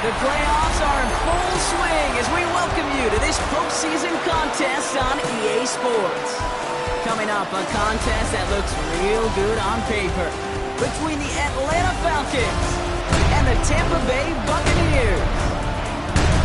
The playoffs are in full swing as we welcome you to this postseason contest on EA Sports. Coming up, a contest that looks real good on paper between the Atlanta Falcons and the Tampa Bay Buccaneers.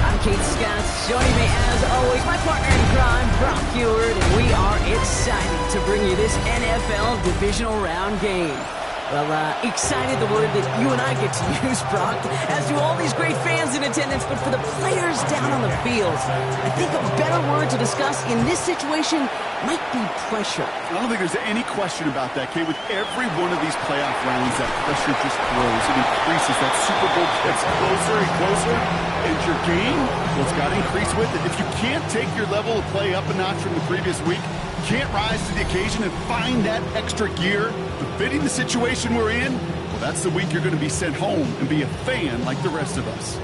I'm Keith Scott. Joining me as always, my partner in crime, Brock Heward, and we are excited to bring you this NFL Divisional Round game. Well, excited, the word that you and I get to use, Brock, as do all these great fans in attendance, but for the players down on the field, I think a better word to discuss in this situation might be pressure. I don't think there's any question about that, Kate. With every one of these playoff rounds, that pressure just grows. It increases. That Super Bowl gets closer and closer, and your game, well, it's got to increase with it. If you can't take your level of play up a notch from the previous week, can't rise to the occasion and find that extra gear fitting the situation we're in, well, that's the week you're going to be sent home and be a fan like the rest of us.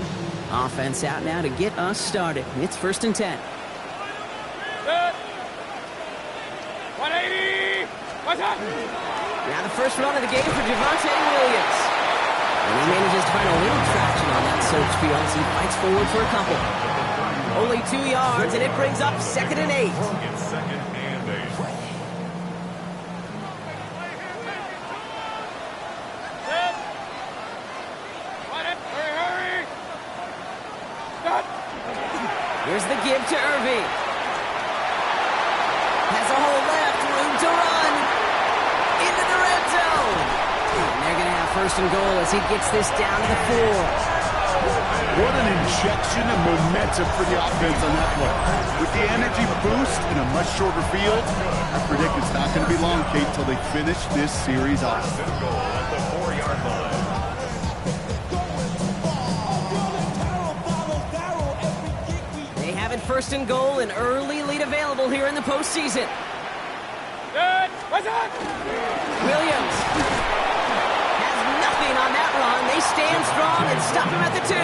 Offense out now to get us started. It's 1st and 10. Good. 180. What's up? Now the first run of the game for Javonte Williams. And he manages to find a little traction on that search field as he fights forward for a couple. Only 2 yards, and it brings up 2nd and 8. It's 2nd and 8. Here's the give to Irving. Has a hole left, room to run. Into the red zone. And they're going to have 1st and goal as he gets this down to the 4. What an injection of momentum for the offense on that play. With the energy boost in a much shorter field, I predict it's not going to be long, Kate, till they finish this series off. Goal at the 4-yard line. At 1st and goal, an early lead available here in the postseason. Good. What's up? Williams has nothing on that run. They stand strong and stop him at the 2.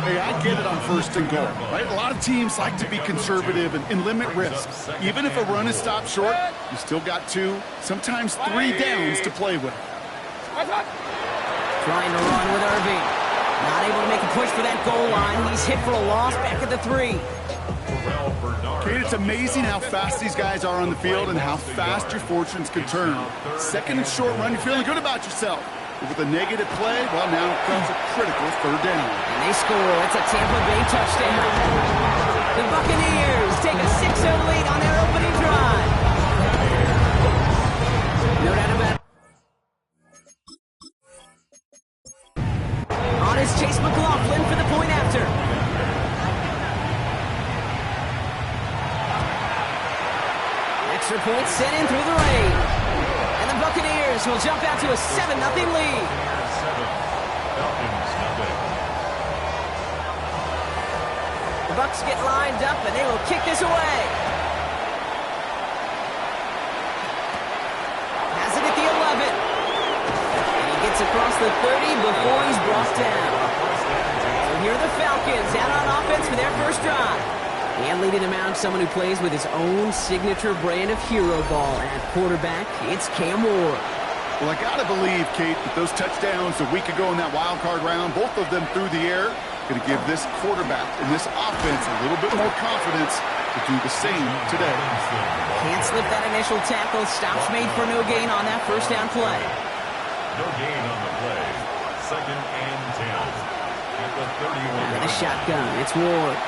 Hey, I get it on 1st and goal, right? A lot of teams like to be conservative and limit risks. Even if a run is stopped short, you still got 2, sometimes 3 downs to play with. What's up? Trying to run with Irving. Not able to make a push for that goal line. He's hit for a loss back at the 3. Kate, it's amazing how fast these guys are on the field and how fast your fortunes can turn. 2nd and short run, you're feeling good about yourself. But with a negative play, well, now it comes a critical 3rd down. And they score. It's a Tampa Bay touchdown. The Buccaneers take a 6-0 lead on their opening drive. No doubt about it. Chase McLaughlin for the point after. Extra point sent in through the rain. And the Buccaneers will jump out to a 7-0 lead. The Bucs get lined up and they will kick this away. Has it at the 11. Gets across the 30 before he's brought down. So here are the Falcons out on offense for their first drive. And leading them out, someone who plays with his own signature brand of hero ball at quarterback. It's Cam Ward. Well, I got to believe, Kate, that those touchdowns a week ago in that wild card round, both of them through the air, going to give this quarterback and this offense a little bit more confidence to do the same today. Can't slip that initial tackle. Stops made for no gain on that first down play. No gain on the play. 2nd and 10. At the 31. And a shotgun. It's Ward.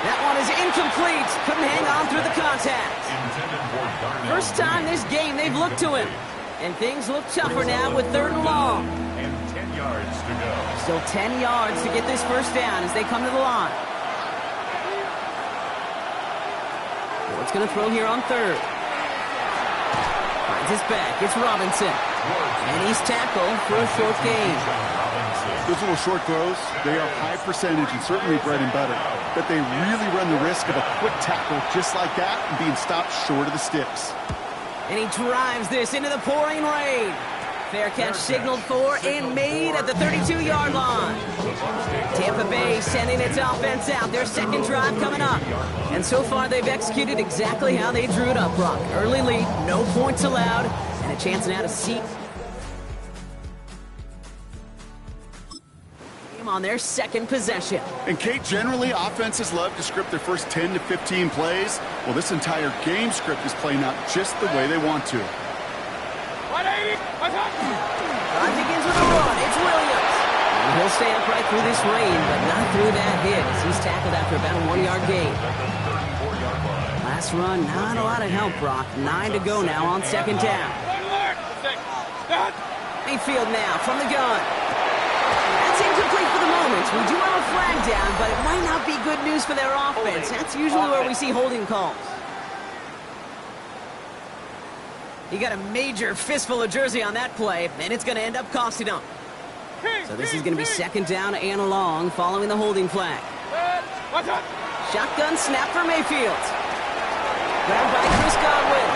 That one is incomplete. Couldn't hang on through the contact. First time this game they've looked to him. And things look tougher now with 3rd and long. And 10 yards to go. Still 10 yards to get this first down as they come to the line. Ward's going to throw here on 3rd. Finds his back. It's Robinson. And he's tackled for a short gain. Those little short throws, they are high percentage and certainly bread and butter. But they really run the risk of a quick tackle just like that and being stopped short of the sticks. And he drives this into the pouring rain. Fair catch signaled for and made at the 32-yard line. Tampa Bay sending its offense out. Their 2nd drive coming up. And so far they've executed exactly how they drew it up, Brock. Early lead, no points allowed, and a chance now to seat them on their second possession. And Kate, generally, offenses love to script their first 10 to 15 plays. Well, this entire game script is playing out just the way they want to. Drive begins with a run. It's Williams. And he'll stay upright through this rain, but not through that hit as he's tackled after about a 1-yard gain. Last run, not a lot of help, Brock. 9 to go now on second down. Mayfield now from the gun. That's incomplete for the moment. We do have a flag down, but it might not be good news for their offense. That's usually where we see holding calls. He got a major fistful of jersey on that play, and it's going to end up costing him. So this is going to be second down and long following the holding flag. Shotgun snap for Mayfield. Grabbed by Chris Godwin.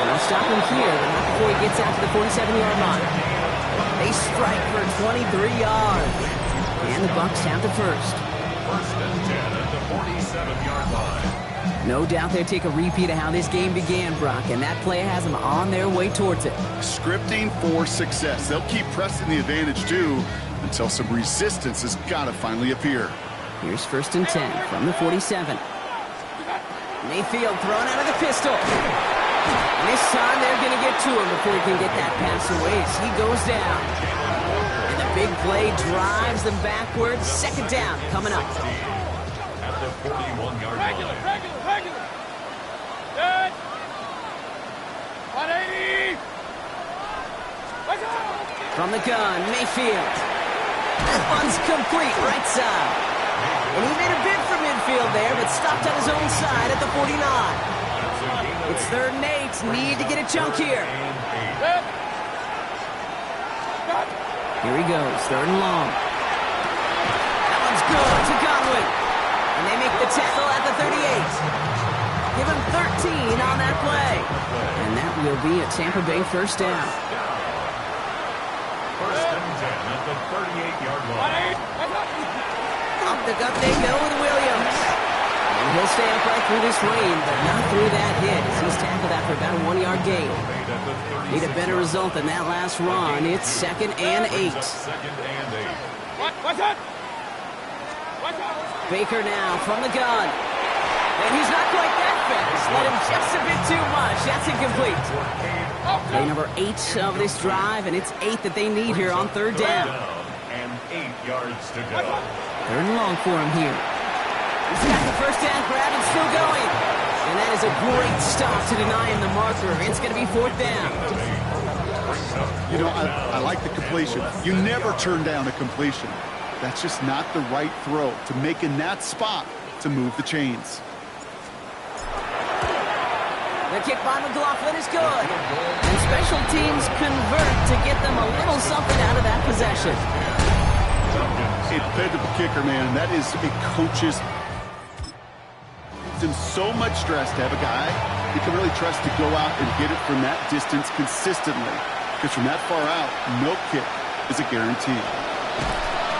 And they'll stop him here, but not before he gets out to the 47-yard line. They strike for 23 yards. And the Bucs have the first. First and 10 at the 47-yard line. No doubt they take a repeat of how this game began, Brock, and that play has them on their way towards it. Scripting for success. They'll keep pressing the advantage, too, until some resistance has got to finally appear. Here's first and 10 from the 47. Mayfield thrown out of the pistol. And this time they're going to get to him before he can get that pass away as he goes down. And the big play drives them backwards. Second down coming up. At the 41-yard line. Good. 180. From the gun, Mayfield. That one's complete, right side. And he made a bid for midfield there, but stopped on his own side at the 49. It's third and 8. Need to get a chunk here. Here he goes, third and long. That one's good to Godwin. And they make the tackle at the 38. Give him 13 on that play. And that will be a Tampa Bay first down. First and 10 at the 38-yard line. Up the gut they go with Williams. And he'll stay upright through this rain, but not through that hit as he's tackled after about a 1-yard gain. Need a better result than that last run. It's second and 8. Second and 8. What's that? Baker now from the gun. And he's not quite that fast. Let him just a bit too much. That's incomplete. Play number 8 of this drive, and it's 8 that they need here on third down. And 8 yards to go. Third and long for him here. He's got the first down grab and still going. And that is a great stop to deny him the marker. It's going to be fourth down. You know, I like the completion. You never turn down a completion. That's just not the right throw to make in that spot to move the chains. The kick by McLaughlin is good. And special teams convert to get them a little something out of that possession. A dependable kicker, man. That is a coach's. It's in so much stress to have a guy you can really trust to go out and get it from that distance consistently. Because from that far out, no kick is a guarantee.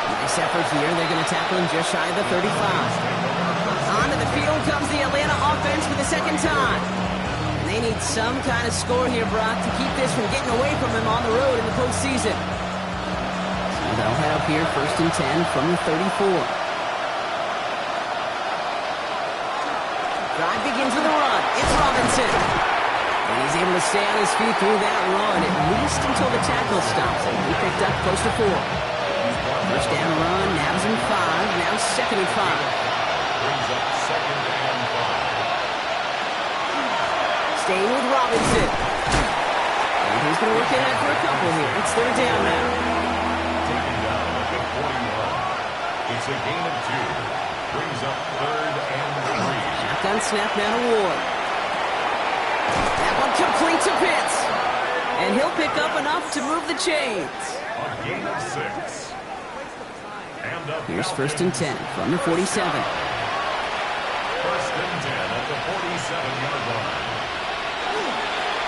Nice effort here. They're going to tackle him just shy of the 35. Onto the field comes the Atlanta offense for the second time. And they need some kind of score here, Brock, to keep this from getting away from them on the road in the postseason. So they'll head up here first and 10 from the 34. Drive begins with a run. It's Robinson. And he's able to stay on his feet through that run, at least until the tackle stops him. He picked up close to 4. First down run, now he's in 5, now second and 5. Brings up second and 5. Staying with Robinson. And he's going to work ahead for a couple here. It's third down now. Taken down at the 41. It's a gain of 2. Brings up third and 3. Shotgun snap now to Ward. That one complete to Pitts. And he'll pick up enough to move the chains. A gain of 6. Here's first and 10 from the 47. First and 10 at the 47-yard line.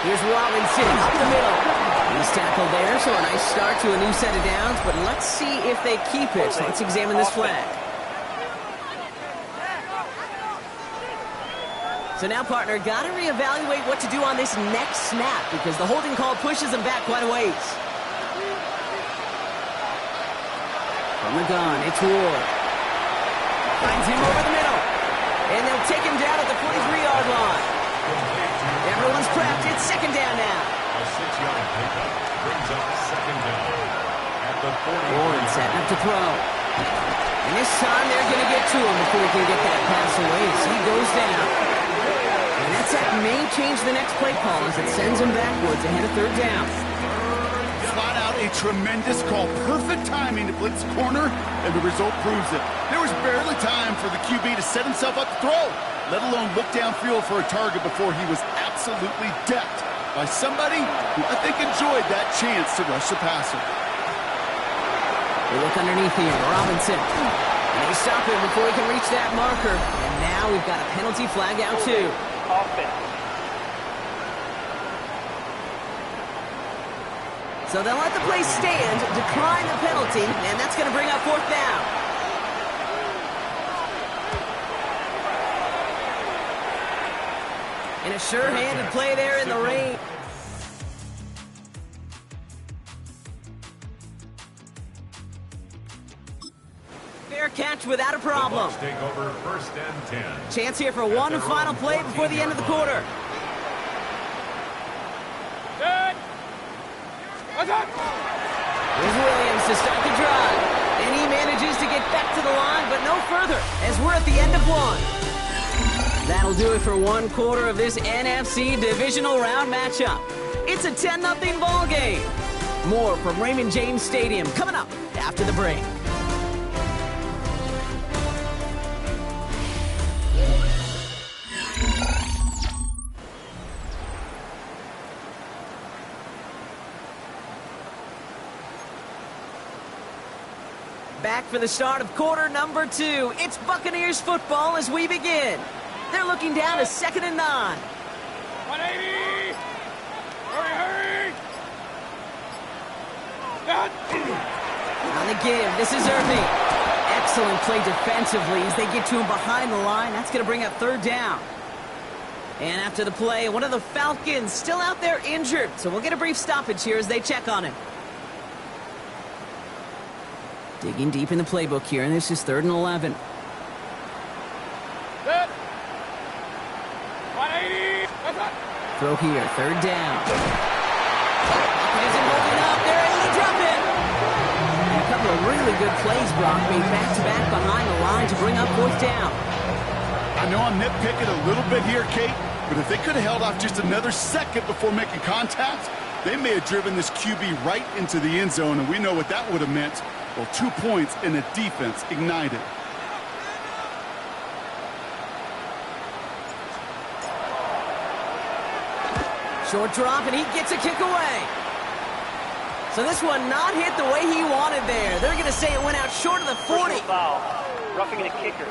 Here's Robinson up the middle. He's tackled there, so a nice start to a new set of downs, but let's see if they keep it. So let's examine this flag. So now, partner, got to reevaluate what to do on this next snap because the holding call pushes them back quite a ways. From the gun, it's Ward. Finds him over the middle. And they'll take him down at the 43-yard line. Everyone's prepped. It's second down now. A 6-yard pickup brings up second down at the 40. Ward setting up to throw. And this time they're going to get to him before he can get that pass away. So he goes down. And that sack may change the next play call as it sends him backwards ahead of third down. Flat out a tremendous call. Perfect timing to blitz corner, and the result proves it. There was barely time for the QB to set himself up to throw, let alone look downfield for a target before he was absolutely decked by somebody who I think enjoyed that chance to rush the passer. They look underneath here. Robinson. And they stop him before he can reach that marker. And now we've got a penalty flag out too. Offense. So they'll let the play stand, decline the penalty, and that's going to bring up fourth down. And a sure-handed play there in the rain. Fair catch without a problem. The Bucs take over first and 10. Chance here for one final play before the end of the quarter. Here's Williams to start the drive. And he manages to get back to the line, but no further, as we're at the end of one. That'll do it for one quarter of this NFC Divisional Round matchup. It's a 10-0 ball game. More from Raymond James Stadium coming up after the break. Back for the start of quarter number 2. It's Buccaneers football as we begin. They're looking down to 2nd and 9. 180! Hurry, hurry! On the give, this is Irving. Excellent play defensively as they get to him behind the line. That's going to bring up third down. And after the play, one of the Falcons still out there injured. So we'll get a brief stoppage here as they check on him. Digging deep in the playbook here, and this is 3rd and 11. Good. 180! Throw here, third down. Isn't holding up, they're able to drop it. And a couple of really good plays, Brock, made back-to-back behind the line to bring up fourth down. I know I'm nitpicking a little bit here, Kate, but if they could have held off just another second before making contact, they may have driven this QB right into the end zone, and we know what that would have meant. Well, 2 points and the defense ignited. Short drop, and he gets a kick away. So this one not hit the way he wanted there. They're going to say it went out short of the 40. Personal foul. Roughing the kicker.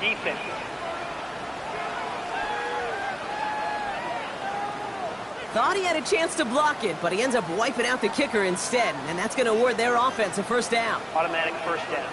Defense. Thought he had a chance to block it, but he ends up wiping out the kicker instead, and that's going to award their offense a first down. Automatic first down.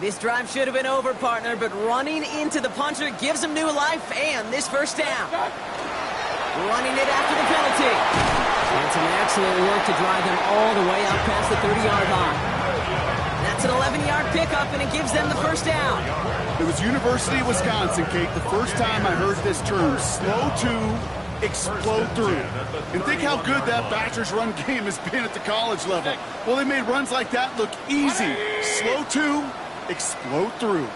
This drive should have been over, partner, but running into the puncher gives him new life and this first down. Running it after the penalty. And some excellent work to drive them all the way out past the 30-yard line. That's an 11-yard pickup, and it gives them the first down. It was University of Wisconsin, Kate, the first time I heard this term, slow to explode through. And think how good that Badgers run game has been at the college level. Well, they made runs like that look easy. Slow to explode through.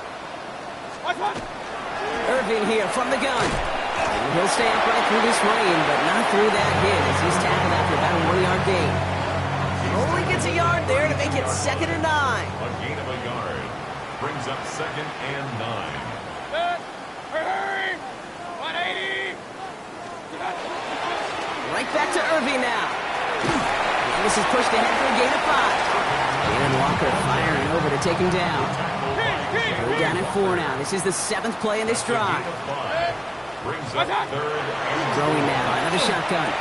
Irving here from the gun. And he'll stay upright through this rain, but not through that hit as he's tackled after about a 1-yard gain. Only gets a yard there to make it 2nd and 9. A gain of a yard brings up 2nd and 9. Hurry! 180! Right back to Irving now. And this is pushed ahead for a gain of 5. And Walker firing over to take him down. We're down at 4 now. This is the 7th play in this drive. Brings up 3rd and Throwing now, another shotgun.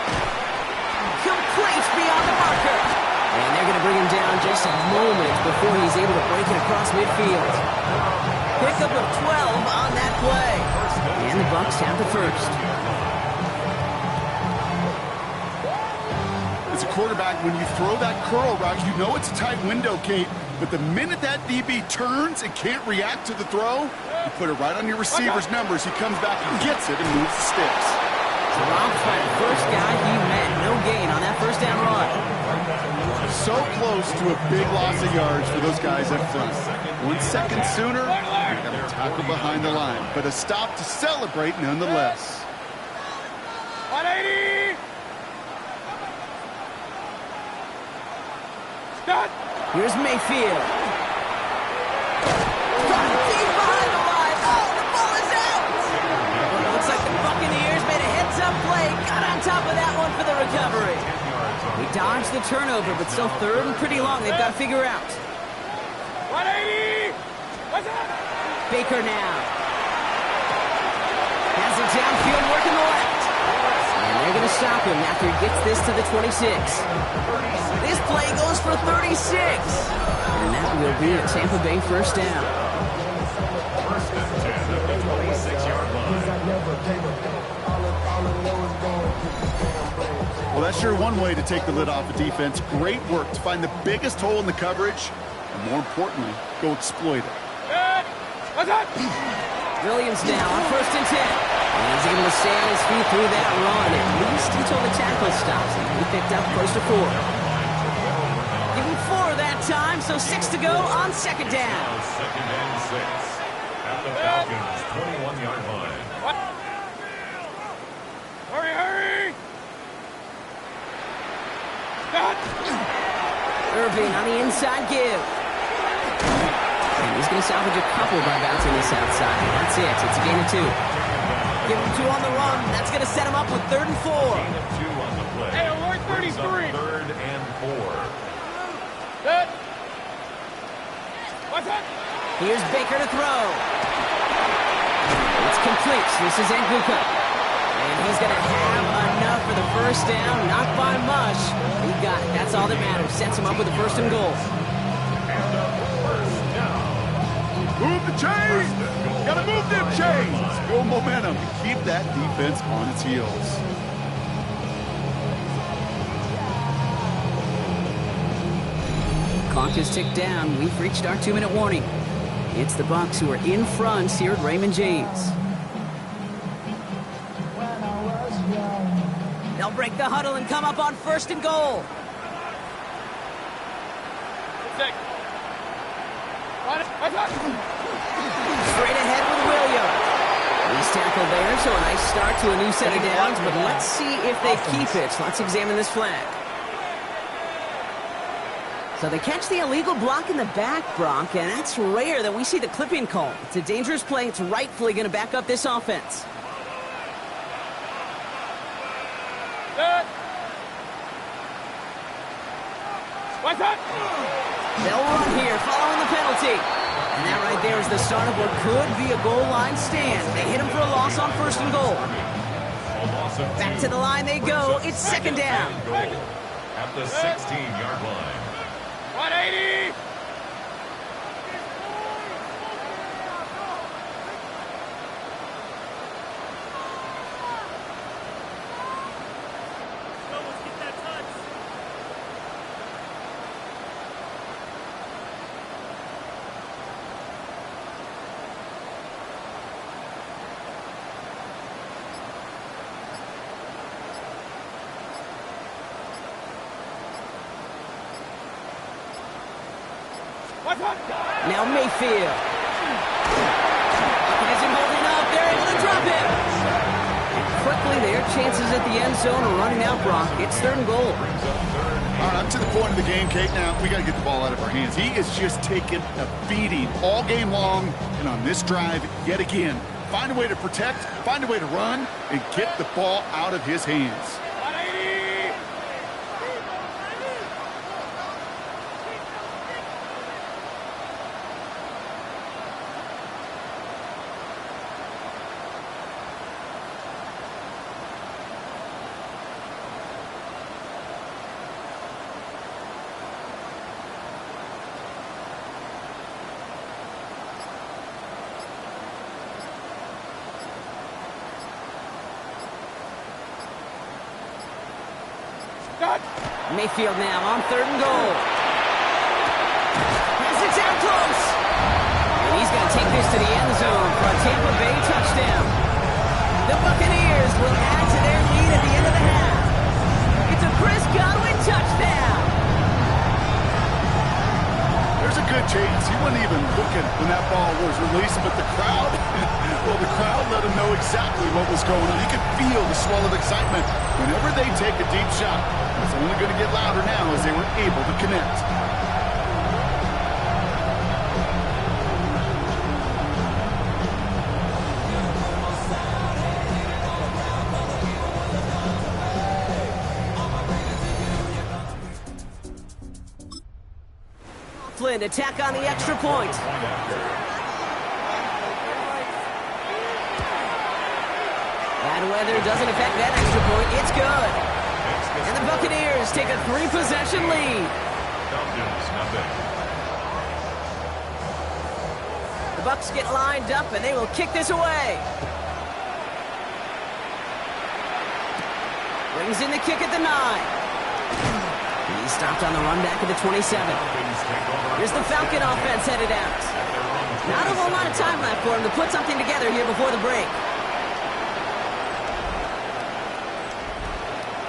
Complete beyond the marker. And they're going to bring him down just a moment before he's able to break it across midfield. Pickup of 12 on that play. And the Bucs have the first. quarterback, when you throw that curl route, you know it's a tight window, Kate, but the minute that DB turns and can't react to the throw, you put it right on your receiver's numbers. He comes back and gets it and moves the sticks. Dropped by the first guy he met. No gain on that first down run. So close to a big loss of yards for those guys up front. 1 second sooner, you're going to tackle behind the line. But a stop to celebrate nonetheless. 180! Stop! Here's Mayfield. Got it deep behind the line. Oh, the ball is out! Well, it looks like the Buccaneers made a heads-up play. Got on top of that one for the recovery. He dodged the turnover, but still third and pretty long. They've got to figure out. 180! What's up? Baker now. Has it downfield, working the left. And they're going to stop him after he gets this to the 26. This play goes for 36. And that will be a Tampa Bay first down. First and 10 at the 26-yard line. Well, that's sure one way to take the lid off a defense. Great work to find the biggest hole in the coverage, and more importantly, go exploit it. Good! What's up? Williams now on first and 10. And he's able to stay on his feet through that run. At least until the tackle stops. He picked up close to 4. Give him 4 that time, so 6 to go on second down. Now second and 6 at the Falcons' 21-yard line. What? Hurry, hurry! Stop! Irving on the inside give. And he's going to salvage a couple by bouncing this outside. That's it. It's a gain of 2. Give him 2 on the run. That's going to set him up with 3rd and 4. Gain of 2 on the play. Hey, alert 33. Third and 4. Good. What's up? Here's Baker to throw. It's complete. This is Nguka. And he's going to have enough for the first down. Not by much. He got it. That's all that matters. Sets him up with a 1st and goal. And a first down. Move the chains! Gotta move them chains! Build momentum. Keep that defense on its heels. Clock has ticked down. We've reached our 2-minute warning. It's the Bucs who are in front here at Raymond James. They'll break the huddle and come up on 1st and goal. What's up? Straight ahead with Williams. He's tackled there, so a nice start to a new set of downs, but let's see if they keep it. Let's examine this flag. So they catch the illegal block in the back, Brock, and that's rare that we see the clipping call. It's a dangerous play. It's rightfully going to back up this offense. Good. What's up? They'll run here following the penalty. And that right there is the start of what could be a goal line stand. They hit him for a loss on 1st and goal. Back to the line they go. It's 2nd down. At the 16-yard line. 180! What's up? Now Mayfield. Has him holding up. They're able to drop him. And quickly, their chances at the end zone are running out, Brock. It's 3rd and goal. All right, up to the point of the game, Kate. Now, we got to get the ball out of our hands. He is just taking a beating all game long. And on this drive, yet again, find a way to protect, find a way to run, and get the ball out of his hands. 180! Stop! Mayfield now on 3rd and goal. Has it down close. And he's going to take this to the end zone for a Tampa Bay touchdown. The Buccaneers will add to their lead at the end of the half. It's a Chris Godwin touchdown. There's a good chance he wasn't even looking when that ball was released, but the crowd, well, the crowd let him know exactly what was going on. You could feel the swell of excitement whenever they take a deep shot. It's only going to get louder now as they were able to connect. Flynn attack on the extra point. Bad weather doesn't affect that extra point. It's good. And the Buccaneers take a 3-possession lead. The Bucs get lined up and they will kick this away. Brings in the kick at the 9. He's stopped on the run back at the 27. Here's the Falcon offense headed out. Not a whole lot of time left for him to put something together here before the break.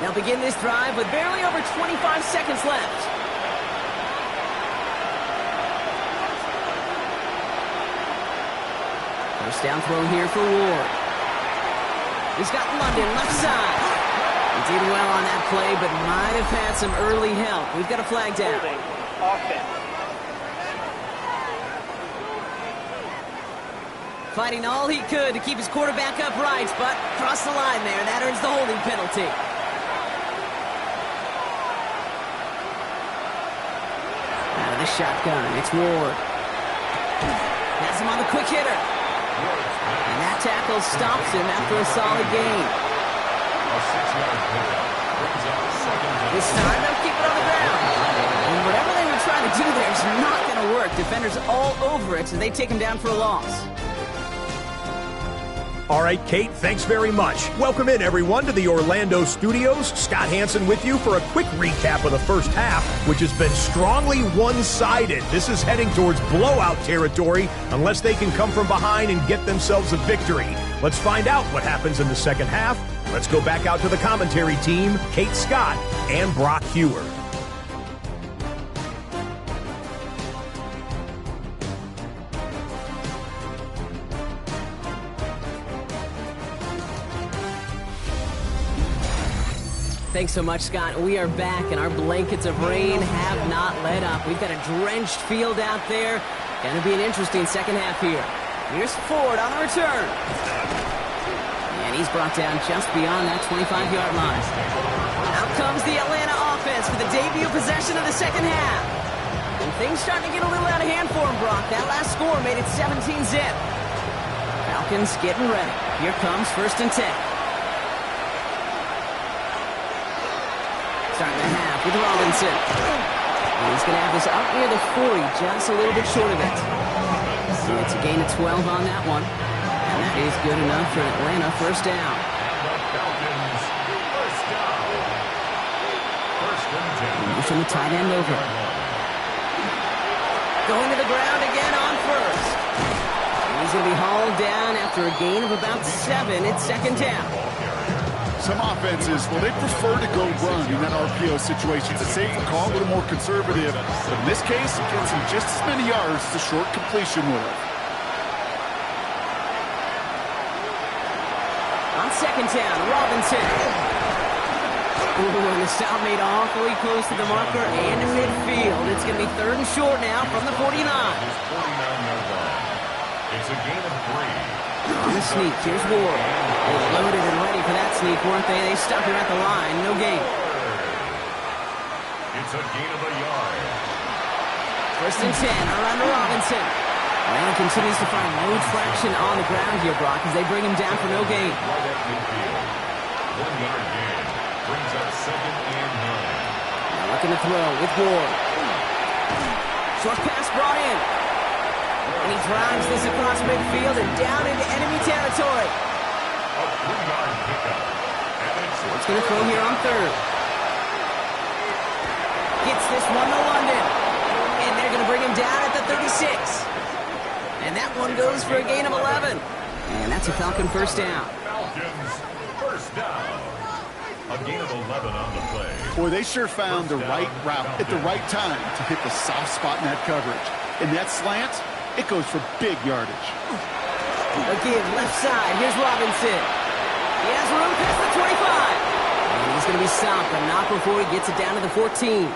They'll begin this drive with barely over 25 seconds left. First down throw here for Ward. He's got London left side. He did well on that play, but might have had some early help. We've got a flag down. Fighting all he could to keep his quarterback upright, but crossed the line there. That earns the holding penalty. Out of the shotgun, it's Ward. Has him on the quick hitter. And that tackle stops him after a solid gain. This time they'll keep it on the ground. And whatever they were trying to do there is not going to work. Defenders all over it, so they take him down for a loss. All right, Kate, thanks very much. Welcome in, everyone, to the Orlando studios. Scott Hansen with you for a quick recap of the first half, which has been strongly one-sided. This is heading towards blowout territory unless they can come from behind and get themselves a victory. Let's find out what happens in the second half. Let's go back out to the commentary team, Kate Scott and Brock Hewer. Thanks so much, Scott. We are back, and our blankets of rain have not let up. We've got a drenched field out there. Going to be an interesting second half here. Here's Ford on the return. And he's brought down just beyond that 25-yard line. Out comes the Atlanta offense for the debut possession of the second half. And things starting to get a little out of hand for him, Brock. That last score made it 17-zip. Falcons getting ready. Here comes 1st and 10. Starting the half with Robinson. And he's going to have this up near the 40, just a little bit short of it. So it's a gain of 12 on that one. And that is good enough for Atlanta. First down. Moves from the tight end over. Going to the ground again on first. And he's going to be hauled down after a gain of about 7. It's second down. Some offenses, well, they prefer to go run in that RPO situation. It's a safer call, a little more conservative. But in this case, it gets him just as many yards as a short completion would have. On second down, Robinson. Ooh, and the stop made awfully close to the marker and in midfield. It's going to be 3rd and short now from the 49. It's a gain of 3. On the sneak, here's Ward. They loaded and ready for that sneak, weren't they? They stopped him at the line. No gain. It's a gain of a yard. 1st and 10, around to Robinson. Atlanta continues to find no traction on the ground here, Brock, as they bring him down for no gain. Right at midfield. 1-yard gain. Brings up 2nd and 9. Now looking to throw with Ward. Short pass brought in. And he drives this across midfield and down into enemy territory. A 3-yard pickup. And Ward's going to throw here on 3rd. Gets this one to London. And they're going to bring him down at the 36. And that one goes for a gain of 11. And that's a Falcon first down. Falcons first down. A gain of 11 on the play. Boy, they sure found the right route at the right time to hit the soft spot in that coverage. And that slant, it goes for big yardage. Again, left side. Here's Robinson. He has room past the 25. And he's going to be stopped, but not before he gets it down to the 14.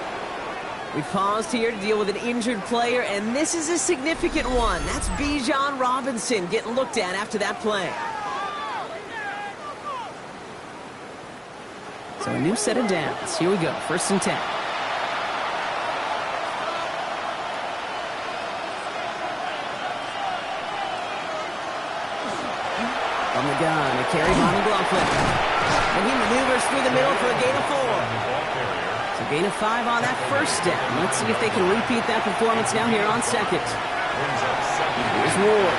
We've paused here to deal with an injured player, and this is a significant one. That's Bijan Robinson getting looked at after that play. So a new set of downs. Here we go, 1st and 10. From the gun, a carry by McLaughlin. And he maneuvers through the middle for a gain of 4. So gain of 5 on that first down. Let's see if they can repeat that performance now here on 2nd. Here's Ward.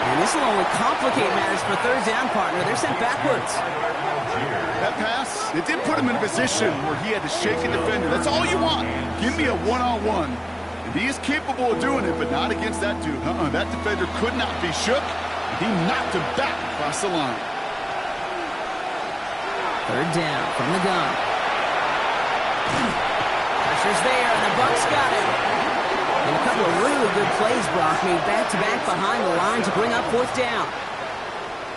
And this will only complicate matters for 3rd down, partner. They're sent backwards. That pass, it did put him in a position where he had to shake a defender. That's all you want. Give me a one-on-one. And he is capable of doing it, but not against that dude. That defender could not be shook. He knocked him back across the line. 3rd down from the gun. Pressure's there, and the Bucs got it. And a couple of really good plays, Brock, made back-to-back behind the line to bring up 4th down.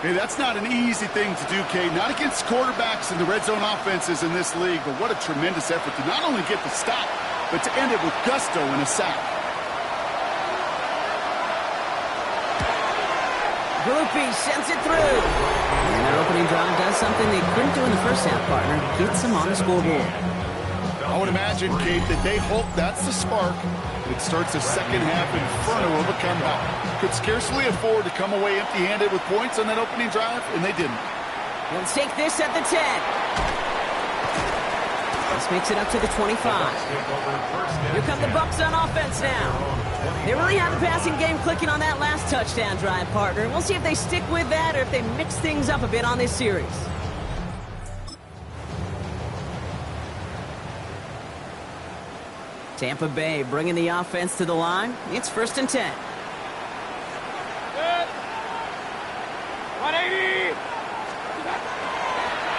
Hey, that's not an easy thing to do, Kate. Not against quarterbacks in the red zone offenses in this league, but what a tremendous effort to not only get the stop, but to end it with gusto and a sack. Groupie sends it through. And their opening drive does something they couldn't do in the first half, partner. Gets them on the scoreboard. I would imagine, Kate, that they hope that's the spark. It starts the second half in front of a comeback. Could scarcely afford to come away empty-handed with points on that opening drive, and they didn't. Let's take this at the 10. This makes it up to the 25. Here come the Bucs on offense now. They really have the passing game clicking on that last touchdown drive, partner. We'll see if they stick with that or if they mix things up a bit on this series. Tampa Bay bringing the offense to the line. It's 1st and 10. Good. 180.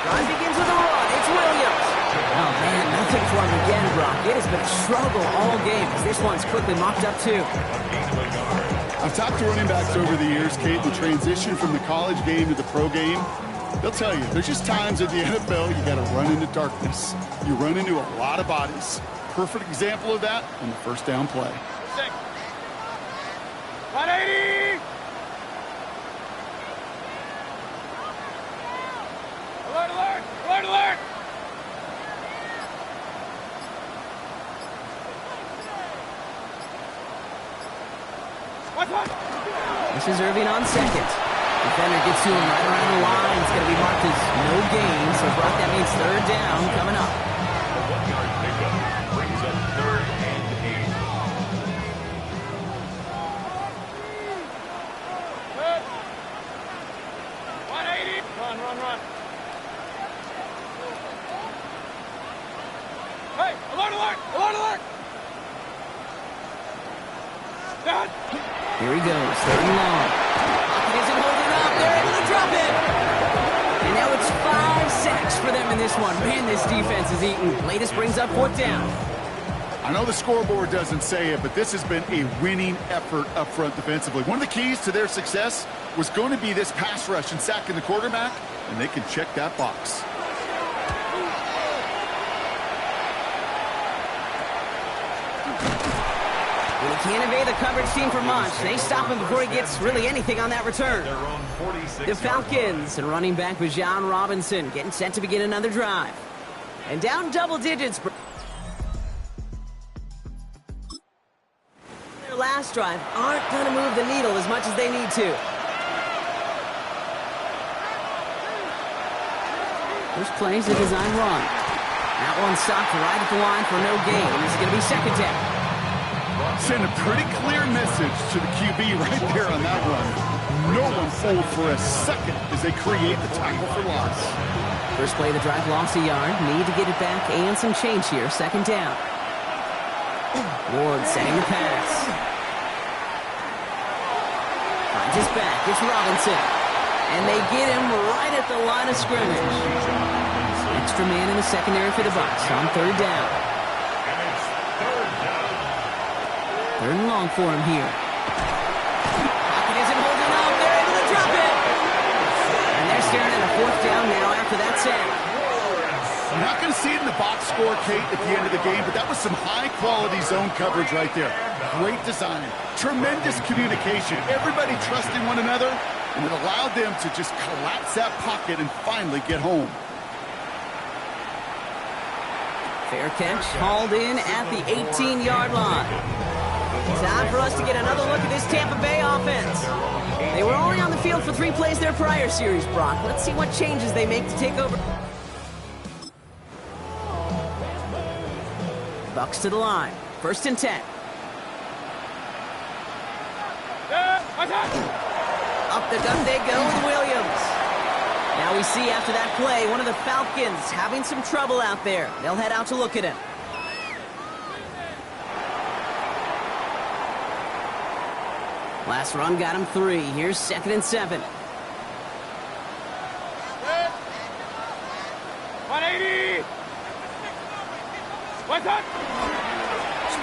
Drive begins with a run. It's Williams. Oh, man, nothing for him again, Brock. It has been a struggle all game as this one's quickly mopped up, too. I've talked to running backs over the years, Kate, the transition from the college game to the pro game. They'll tell you, there's just times in the NFL you got to run into darkness. You run into a lot of bodies. Perfect example of that on the 1st down play. 180. Alert, alert, alert, alert. This is Irving on 2nd. Defender gets to him right around the line. It's going to be marked as no gain. So, Brock, that means 3rd down coming up. A 1-yard pickup brings up 3rd and 8. Good. 180. Run, run, run. Hey, alert, alert, alert, alert. Done. Here he goes, 3rd and long. Pocket isn't holding up. They're able to drop it. And now it's 5 sacks for them in this one. Man, this defense is eating. Latest brings up 4th down. I know the scoreboard doesn't say it, but this has been a winning effort up front defensively. One of the keys to their success was going to be this pass rush and sacking the quarterback, and they can check that box. Well, he can't evade the coverage team for much. They stop him before he gets really anything on that return. The Falcons and running back Bijan Robinson getting set to begin another drive. And down double digits. Their last drive aren't going to move the needle as much as they need to. First play's a design run. That one stopped right at the line for no gain. This is going to be 2nd down. Send a pretty clear message to the QB right there on that one. No one fooled for a second as they create the tackle for loss. First play of the drive lost a yard. Need to get it back and some change here. Second down. Ward setting the pass. Finds his back. It's Robinson. And they get him right at the line of scrimmage. Extra man in the secondary for the Bucs on third down. Third and long for him here. Pocket isn't holding up. They're able to drop it. And they're staring at a fourth down now after that sack. You're not going to see it in the box score, Kate, at the end of the game, but that was some high-quality zone coverage right there. Great design. Tremendous communication. Everybody trusting one another, and it allowed them to just collapse that pocket and finally get home. Fair catch, hauled in at the 18-yard line. Time for us to get another look at this Tampa Bay offense. They were only on the field for 3 plays their prior series, Brock. Let's see what changes they make to take over. Bucs to the line. First and 10. Up the gut they go with Williams. Now we see after that play, one of the Falcons having some trouble out there. They'll head out to look at him. Last run got him 3. Here's second and 7. 180. What's up?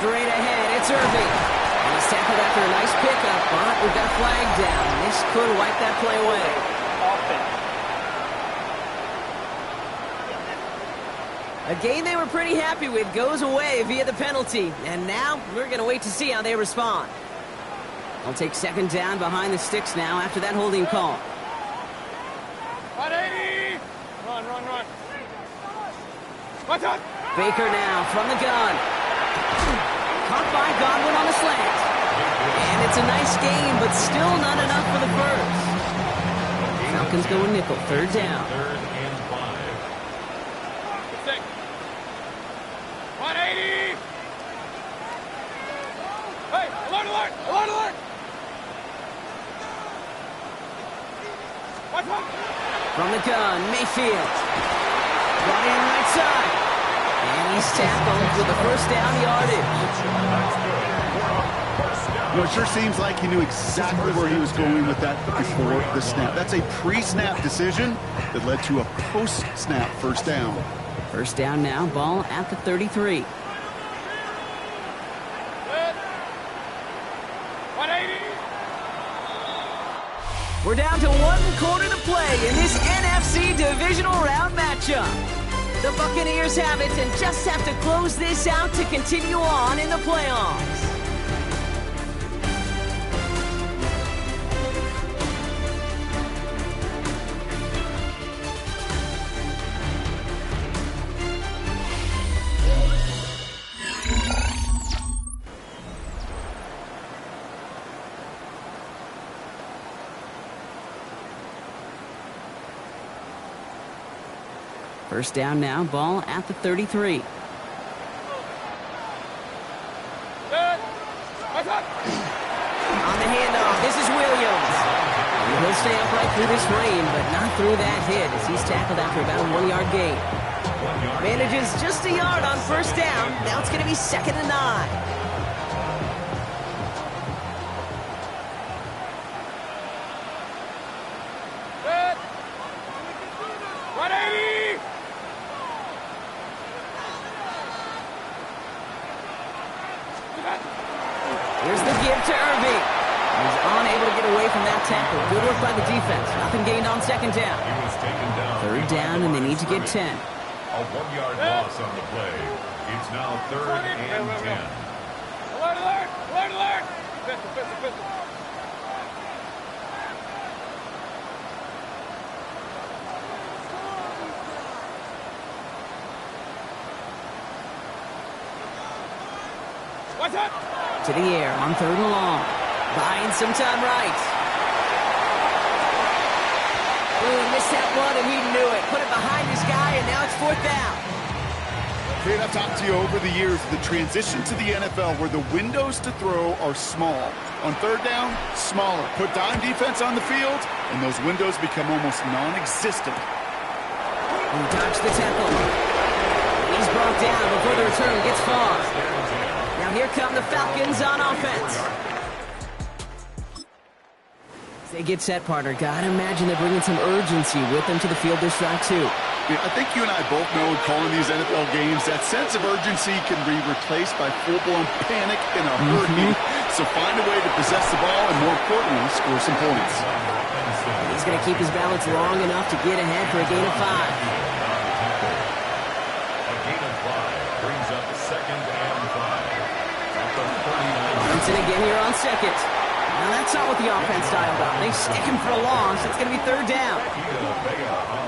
Straight ahead, it's Irving. And he's tackled after a nice pickup, but we've got a flag down. This could wipe that play away. A game they were pretty happy with goes away via the penalty. And now we're going to wait to see how they respond. They'll take second down behind the sticks now after that holding call. 180. Run. What's up? Baker now from the gun. Caught by Godwin on the slant. And it's a nice gain, but still not enough for the first. Falcons going nickel, third down. Third and 5. 180. Hey, alert. What's up? From the gun, Mayfield. Brought in right side. And he's tackled with the first down yardage. You know, it sure seems like he knew exactly where he was going with that before the snap. That's a pre-snap decision that led to a post-snap first down. First down now, ball at the 33. 180. We're down to 1 quarter to play in this NFC Divisional Round matchup. The Buccaneers have it and just have to close this out to continue on in the playoffs. First down now, ball at the 33. What's up? On the handoff, this is Williams. And he'll stay upright through this rain, but not through that hit as he's tackled after about a 1-yard gain. Manages just a yard on first down. Now it's going to be second and 9. Here's the give to Irving. He's unable to get away from that tackle. Good work by the defense. Nothing gained on second down. He was taken down. Third down, and they need to get 10. A 1-yard loss on the play. It's now third and 10. Alert. Pistol. What's up? To the air on third and long. Buying some time right. Ooh, missed that one, and he knew it. Put it behind his guy, and now it's fourth down. Kate, I've talked to you over the years, the transition to the NFL where the windows to throw are small. On third down, smaller. Put dime defense on the field, and those windows become almost non-existent. He dodged the tackle. He's brought down before the return gets far. Now here come the Falcons on offense. As they get set, partner. Gotta imagine they're bringing some urgency with them to the field this drive, too. Yeah, I think you and I both know in calling these NFL games, that sense of urgency can be replaced by full-blown panic in a hurry. So find a way to possess the ball and, more importantly, score some points. He's going to keep his balance long enough to get ahead for a gain of 5. A gain of 5 brings up second and 5. At the 39. Once and again here on second. Now that's not what the offense dialed up. They stick him for a loss. It's going to be third down.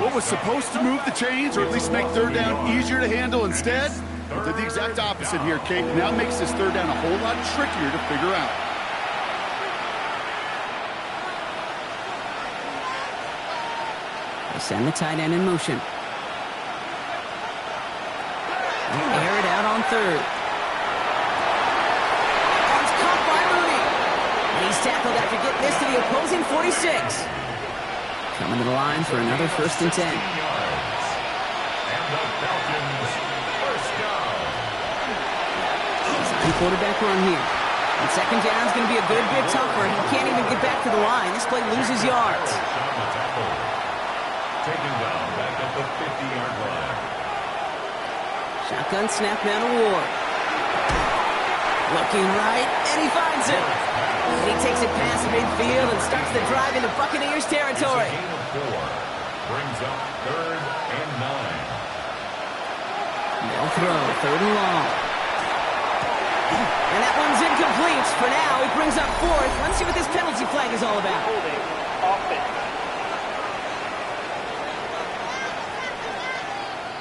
What was supposed to move the chains, or at least make third down easier to handle instead, did the exact opposite here, Kate. Now makes this third down a whole lot trickier to figure out. They send the tight end in motion. They air it out on third. It's caught by Mooney. And he's tackled after getting this to the opposing 46. Coming to the line for another first and 10. And the Falcons first down. Second quarterback run here. And second down is going to be a good bit tougher. He can't even get back to the line. This play loses yards. Taken down back at the 50-yard line. Shotgun snap now to Ward. Looking right, and he finds it. And he takes it past midfield and starts the drive into Buccaneers territory. Gain of 4 brings up third and 9. They'll throw, third and long. And that one's incomplete. For now, he brings up fourth. Let's see what this penalty flag is all about.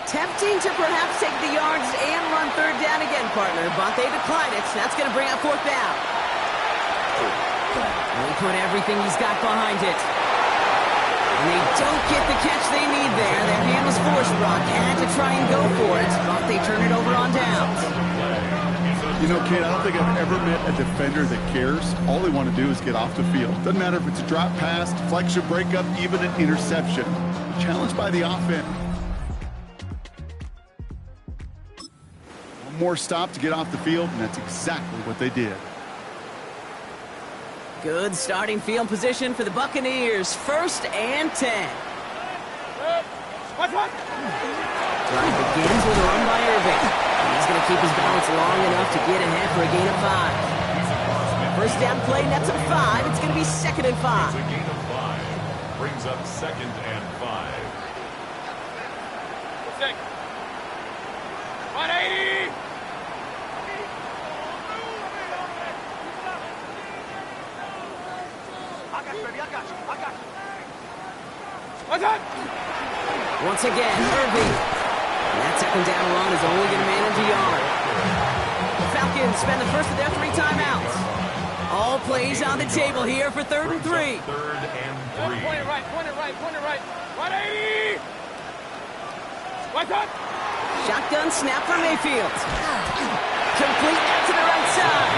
Tempting to perhaps take the yards and run third down again, partner, but they decline it. That's going to bring up fourth down. And he put everything he's got behind it. And they don't get the catch they need there. Their hand was forced. Brock had to try and go for it, but they turn it over on downs. You know, Kate, I don't think I've ever met a defender that cares. All they want to do is get off the field. Doesn't matter if it's a drop pass, deflection, breakup, even an interception. Challenged by the offense. One more stop to get off the field, and that's exactly what they did. Good starting field position for the Buccaneers. First and 10. Watch one. Drive begins with a run by Irving. And he's going to keep his balance long enough to get ahead for a gain of 5. First down play, nets him 5. It's going to be second and 5. It's a gain of 5. Brings up second and 5. 180. Watch one. Once again, Irving. And that second down run is only going to manage a yard. The Falcons spend the first of their 3 timeouts. All plays on the table here for third and 3. Third and 3. Point it right, point it right, point it right. 180. Watch one. Shotgun snap for Mayfield. Complete out to the right side.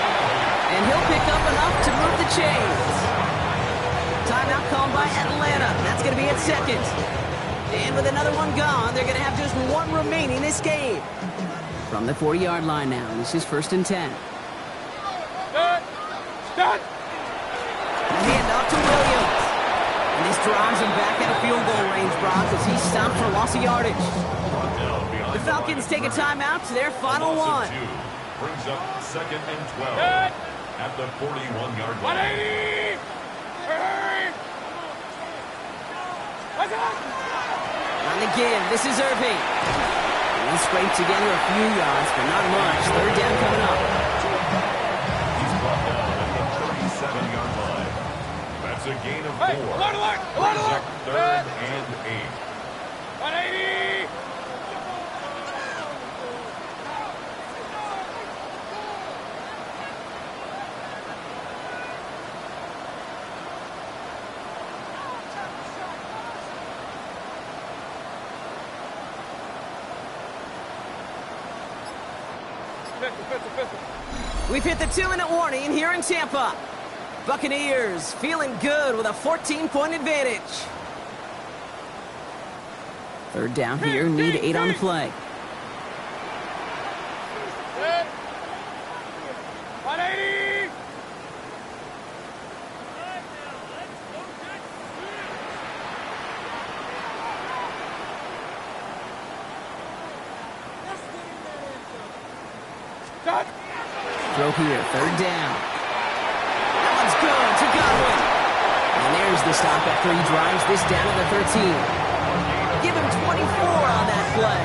And he'll pick up enough to move the chains. Timeout called by Atlanta. That's going to be at second. And with another one gone, they're going to have just one remaining this game. From the 40-yard line now, this is first and 10. Start. Hand off to Williams. And this drives him back out of field goal range, Brock, as he stopped for loss of yardage. The Falcons take a timeout to their final one. Brings up second and 12 at the 41-yard line. 180. Hurry. Watch out. On the give, this is Irving. And he scraped together a few yards, but not much. Third down coming up. He's brought down at the 37-yard line. That's a gain of 4. Hey, alert, alert, alert, Brings up alert. third and 8. 180. We've hit the 2-minute warning here in Tampa. Buccaneers feeling good with a 14-point advantage. Third down here, need 8 on the play. Good. 180. Done. Throw here, third down. That one's good to Godwin. And there's the stop after he drives this down to the 13. Give him 24 on that play.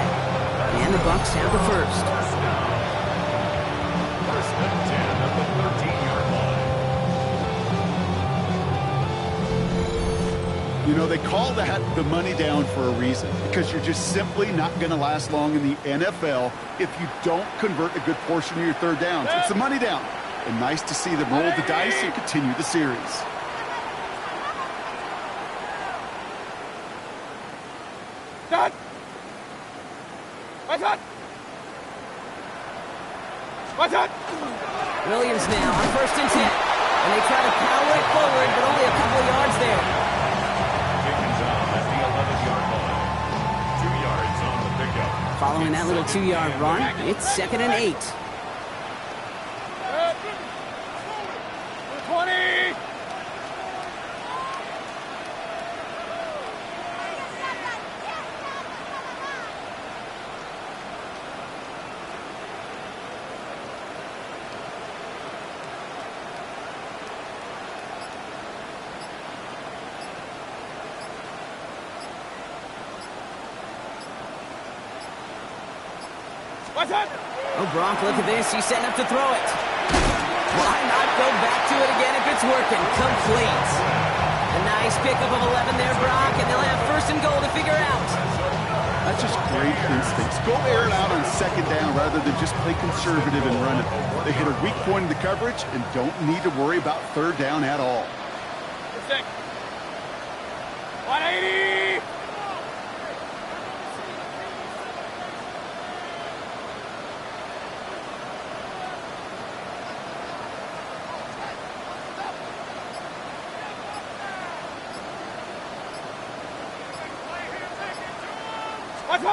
And the Bucs have the first. First and 10 at the 13-yard line. You know, they call that the money down for a reason, because you're just simply not going to last long in the NFL if you don't convert a good portion of your third downs. It's the money down. And nice to see them roll the dice and continue the series. Done. What's that? What's that? Williams now on first and 10. And they try to power it forward, but only a couple of yards there. Pickens out at the 11-yard line. 2 yards on the pickup. Following that little 2-yard run, it's 2nd and 8. 20. What's that? Oh, Brock, look at this. He's setting up to throw it. Why not go back to it again if it's working? Complete. A nice pickup of 11 there, Brock, and they'll have first and goal to figure out. That's just great instincts. Go air it out on second down rather than just play conservative and run it. They hit a weak point in the coverage and don't need to worry about third down at all. 180.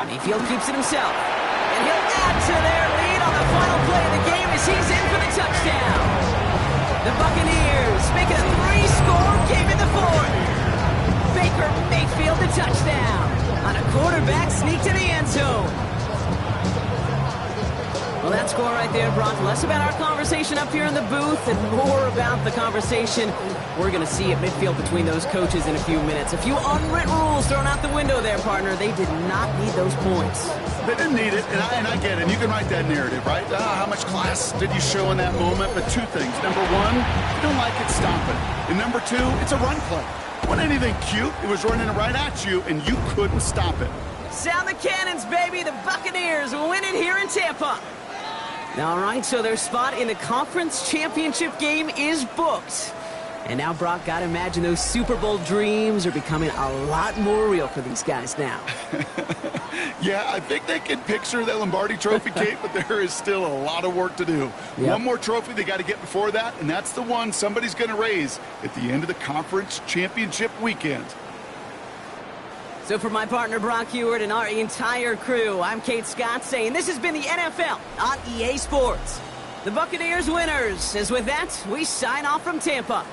Mayfield keeps it himself. And he'll add to their lead on the final play of the game as he's in for the touchdown. The Buccaneers make it a 3-score game in the fourth. Baker Mayfield the touchdown on a quarterback sneak to the end zone. Well, that score right there, Brock, less about our conversation up here in the booth and more about the conversation we're going to see at midfield between those coaches in a few minutes. A few unwritten rules thrown out the window there, partner. They did not need those points. They didn't need it, and I get it. You can write that narrative, right? How much class did you show in that moment? But two things. Number one, you don't like it, stop it. And number two, it's a run play. It wasn't anything cute. It was running right at you, and you couldn't stop it. Sound the cannons, baby. The Buccaneers win it here in Tampa. All right, so their spot in the conference championship game is booked. And now, Brock, gotta imagine those Super Bowl dreams are becoming a lot more real for these guys now. Yeah, I think they can picture the Lombardi Trophy, Kate, but there is still a lot of work to do. Yep. One more trophy they got to get before that, and that's the one somebody's going to raise at the end of the conference championship weekend. So for my partner, Brock Heward, and our entire crew, I'm Kate Scott saying this has been the NFL on EA Sports. The Buccaneers winners. As with that, we sign off from Tampa.